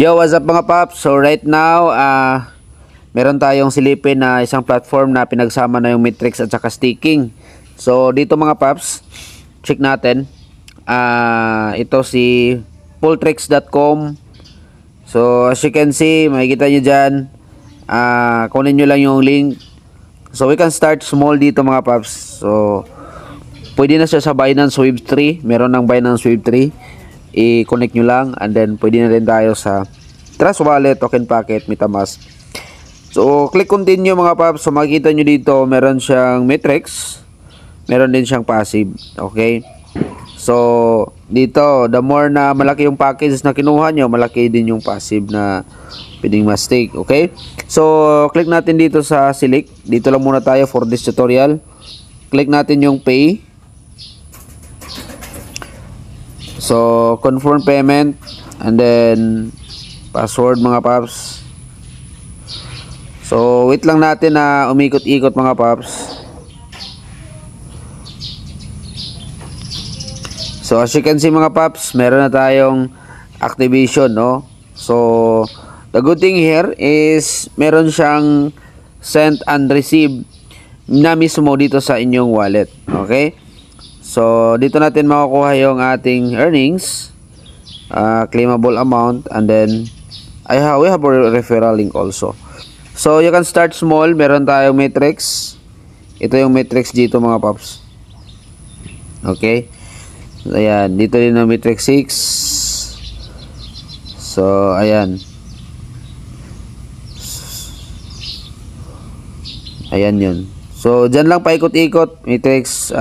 Yo, what's up mga paps? So right now, meron tayong silipin na isang platform na pinagsama na yung metrics at saka staking. So dito mga paps, check natin. Ito si Polltrix.com. So as you can see, makikita nyo dyan. Kunin nyo lang yung link. So we can start small dito mga paps. So pwede na siya sa Binance Wave 3. Meron ng Binance Wave 3. I-connect nyo lang, and then pwede na rin tayo sa Trust Wallet, Token Packet, MetaMask. So click continue mga paps. So makikita nyo dito meron siyang metrics, meron din siyang passive. Okay, so dito the more na malaki yung package na kinuha nyo, malaki din yung passive na pwedeng ma-stake. Okay, so click natin dito sa select. Dito lang muna tayo for this tutorial. Click natin yung pay. So confirm payment, and then password mga paps. So wait lang natin na umikot-ikot mga paps. So as you can see mga paps, meron na tayong activation, no? So the good thing here is meron siyang send and receive na mismo dito sa inyong wallet. Okay, so dito natin makukuha yung ating earnings, claimable amount, and then we have a referral link also. So you can start small. Meron tayong matrix. Ito yung matrix dito mga paps. Okay, ayan, dito din ang matrix 6. So ayan, ayan yun. So dyan lang paikot-ikot. Matrix,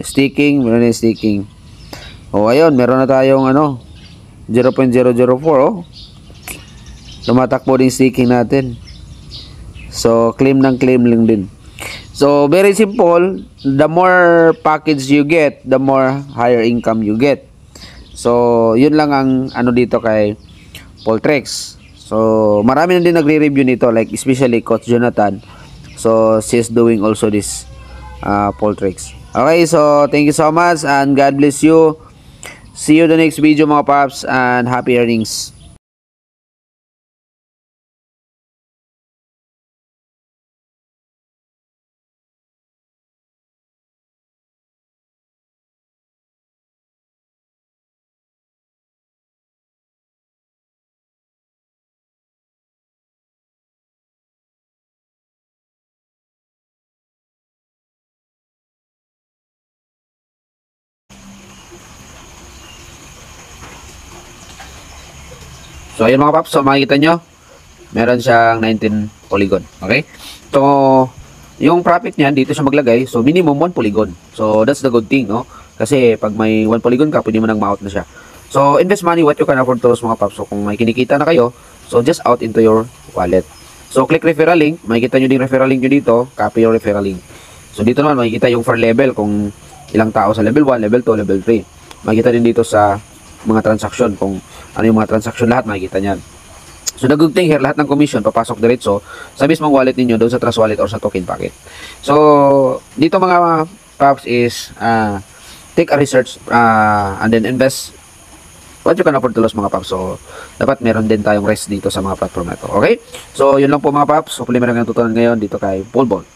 staking, meron na staking. Ayun, meron na tayong 0.004. Tumatakbo din staking natin. So claim ng claim lang din. So very simple. The more package you get, the more higher income you get. So yun lang ang dito kay Polltrix. So marami na din nagre-review nito, like especially Coach Jonathan. So she's doing also this Polltrix. Okay, so thank you so much and God bless you. See you the next video mga paps, and happy earnings. So ayun mga paps, so makikita nyo meron siyang 19 polygon. Okay, so yung profit niyan dito siya maglagay. So minimum 1 polygon. So that's the good thing, no? Kasi pag may 1 polygon ka, pwede mo nang ma-out na siya. So invest money what you can afford to lose mga paps. So kung may kinikita na kayo, so just out into your wallet. So click referral link. Makikita nyo din referral link nyo dito. Copy your referral link. So dito naman makikita yung for level, kung ilang tao sa level 1, level 2, level 3. Makikita din dito sa mga transaction, kung ano yung mga transaction, lahat makikita nyan. So the good thing here, lahat ng commission papasok diretso sa mismong wallet ninyo, doon sa Trust Wallet or sa Token Packet. So dito mga paps is take a research and then invest what you can afford to lose mga paps. So dapat meron din tayong rest dito sa mga platform na to. Okay, so yun lang po mga paps. Hopefully meron kayong tutunan ngayon dito kay Paul Ball.